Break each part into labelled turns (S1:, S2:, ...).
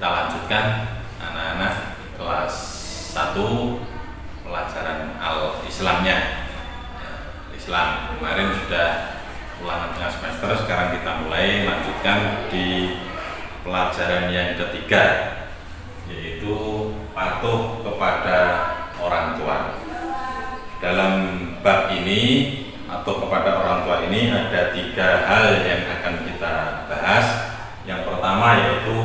S1: Kita lanjutkan anak-anak kelas 1 pelajaran Al-Islamnya. Islam kemarin sudah ulangan tengah semester, sekarang kita mulai lanjutkan di pelajaran yang ketiga, yaitu patuh kepada orang tua. Dalam bab ini atau kepada orang tua ini ada 3 hal yang akan kita bahas. Yang pertama yaitu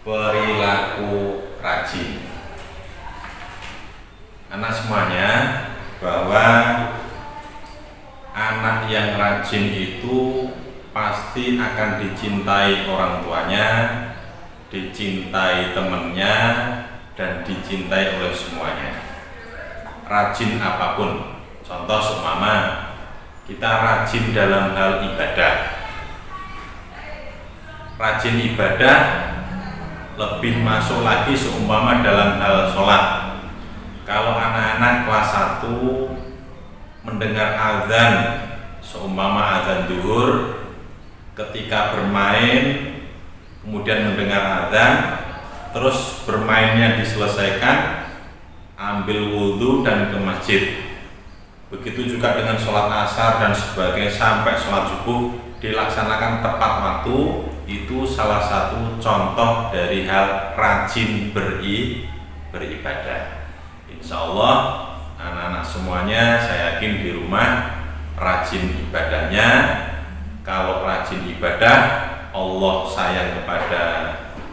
S1: perilaku rajin. Anak semuanya, bahwa anak yang rajin itu pasti akan dicintai orang tuanya, dicintai temannya, dan dicintai oleh semuanya. Rajin apapun, contoh seumpama kita rajin dalam hal ibadah. Rajin ibadah lebih masuk lagi seumpama dalam hal sholat. Kalau anak-anak kelas 1 mendengar azan, seumpama azan zuhur, ketika bermain kemudian mendengar azan, terus bermainnya diselesaikan, ambil wudhu dan ke masjid. Begitu juga dengan sholat asar dan sebagainya sampai sholat subuh dilaksanakan tepat waktu. Itu salah satu contoh dari hal rajin beribadah. Insya Allah anak-anak semuanya saya yakin di rumah rajin ibadahnya. Kalau rajin ibadah, Allah sayang kepada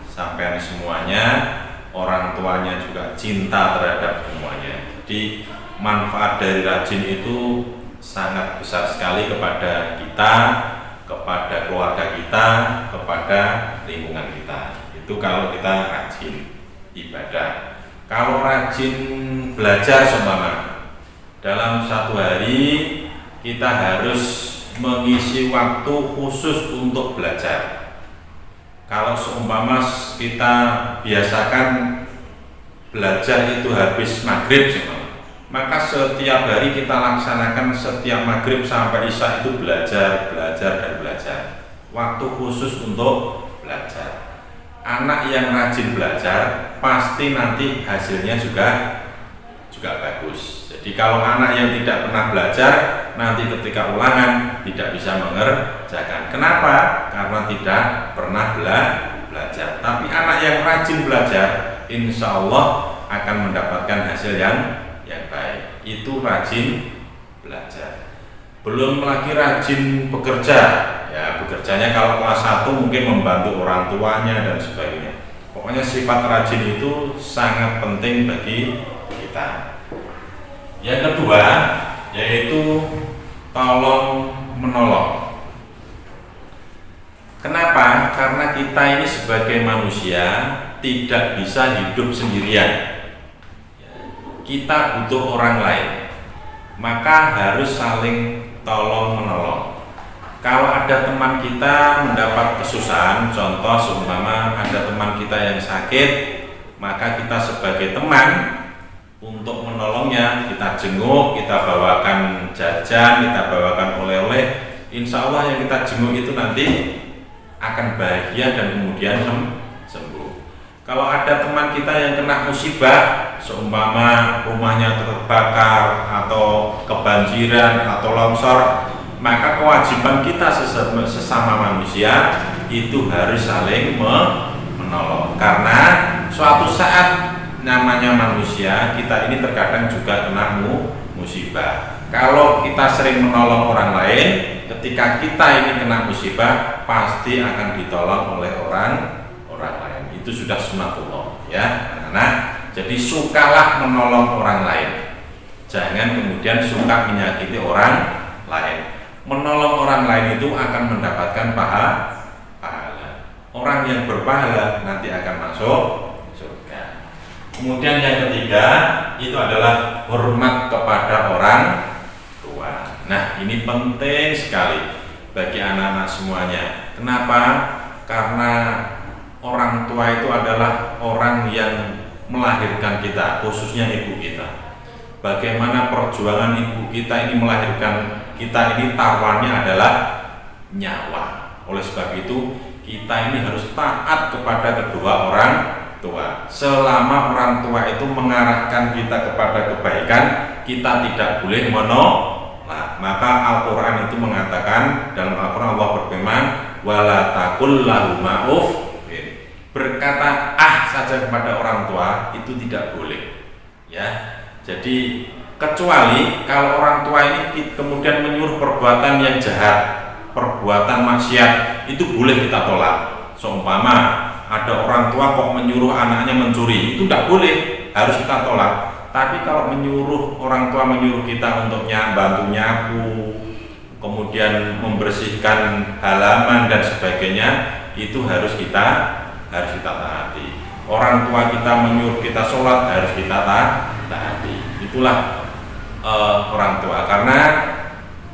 S1: sampean semuanya, orang tuanya juga cinta terhadap semuanya. Jadi manfaat dari rajin itu sangat besar sekali kepada kita, kepada keluarga kita, kepada lingkungan kita. Itu kalau kita rajin ibadah. Kalau rajin belajar seumpama dalam satu hari kita harus mengisi waktu khusus untuk belajar. Kalau seumpama kita biasakan belajar itu habis maghrib seumpama, maka setiap hari kita laksanakan setiap maghrib sampai isya itu belajar dan belajar. Waktu khusus untuk belajar. Anak yang rajin belajar pasti nanti hasilnya juga bagus. Jadi kalau anak yang tidak pernah belajar, nanti ketika ulangan tidak bisa mengerjakan. Kenapa? Karena tidak pernah belajar. Tapi anak yang rajin belajar, insya Allah akan mendapatkan hasil yang baik. Itu rajin belajar. Belum lagi rajin bekerja. Ya, bekerjanya kalau kelas 1 mungkin membantu orang tuanya dan sebagainya. Pokoknya sifat rajin itu sangat penting bagi kita. Yang kedua yaitu tolong menolong. Kenapa? Karena kita ini sebagai manusia tidak bisa hidup sendirian. Kita butuh orang lain, maka harus saling tolong menolong. Kalau ada teman kita mendapat kesusahan, contoh seumpama ada teman kita yang sakit, maka kita sebagai teman untuk menolongnya, kita jenguk, kita bawakan jajan, kita bawakan oleh-oleh. Insya Allah yang kita jenguk itu nanti akan bahagia dan kemudian sembuh. Kalau ada teman kita yang kena musibah, seumpama rumahnya terbakar atau kebanjiran atau longsor, maka kewajiban kita sesama manusia itu harus saling menolong. Karena suatu saat namanya manusia, kita ini terkadang juga kena musibah. Kalau kita sering menolong orang lain, ketika kita ini kena musibah, pasti akan ditolong oleh orang lain. Itu sudah sunatullah, ya anak-anak. Jadi sukalah menolong orang lain. Jangan kemudian suka menyakiti orang lain. Menolong orang lain itu akan mendapatkan pahala. Orang yang berpahala nanti akan masuk surga. Kemudian yang ketiga itu adalah hormat kepada orang tua. Nah, ini penting sekali bagi anak-anak semuanya. Kenapa? Karena orang tua itu adalah orang yang melahirkan kita, khususnya ibu kita. Bagaimana perjuangan ibu kita ini melahirkan kita ini taruhannya adalah nyawa. Oleh sebab itu kita ini harus taat kepada kedua orang tua. Selama orang tua itu mengarahkan kita kepada kebaikan, kita tidak boleh menolak. Maka Al-Quran itu mengatakan, dalam Al-Quran Allah berfirman, wala taqul lahuma uff, berkata saja kepada orang tua itu tidak boleh, ya. Jadi kecuali kalau orang tua ini kemudian menyuruh perbuatan yang jahat, perbuatan maksiat, itu boleh kita tolak. Seumpama ada orang tua kok menyuruh anaknya mencuri, itu tidak boleh, harus kita tolak. Tapi kalau orang tua menyuruh kita untuk bantu nyapu, kemudian membersihkan halaman dan sebagainya, itu harus kita taati. Orang tua kita menyuruh kita sholat, harus kita taati. Itulah orang tua, karena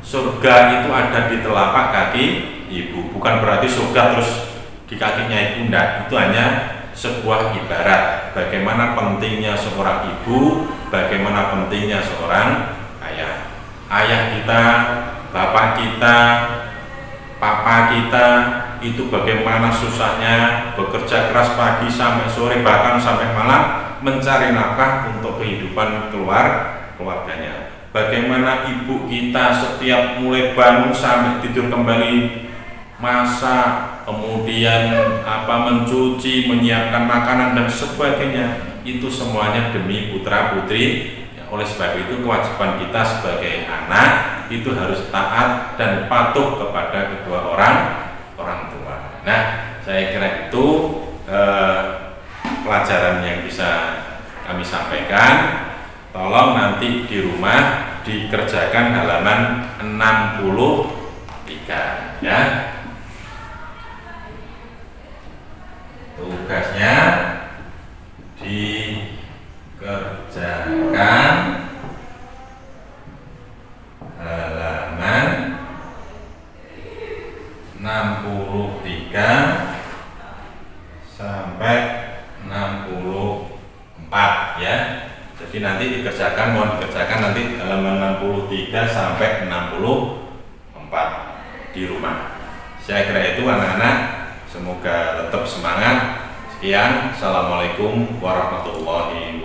S1: surga itu ada di telapak kaki ibu. Bukan berarti surga terus di kakinya ibu, enggak. Itu hanya sebuah ibarat bagaimana pentingnya seorang ibu, bagaimana pentingnya seorang ayah. Ayah kita, bapak kita, papa kita itu bagaimana susahnya bekerja keras pagi sampai sore, bahkan sampai malam mencari nafkah untuk kehidupan keluarganya. Bagaimana ibu kita setiap mulai bangun sampai tidur kembali, masak, kemudian mencuci, menyiapkan makanan dan sebagainya, itu semuanya demi putra putri. Oleh sebab itu kewajiban kita sebagai anak itu harus taat dan patuh kepada kedua orang tua. Nah, saya kira itu pelajaran yang bisa kami sampaikan. Tolong nanti di rumah dikerjakan halaman 63, ya. Tugasnya dikerjakan halaman 63 sampai 64, ya. Jadi nanti mohon dikerjakan nanti halaman 63 sampai 64 di rumah. Saya kira itu anak-anak, semoga tetap semangat. Sekian, assalamualaikum warahmatullahi wabarakatuh.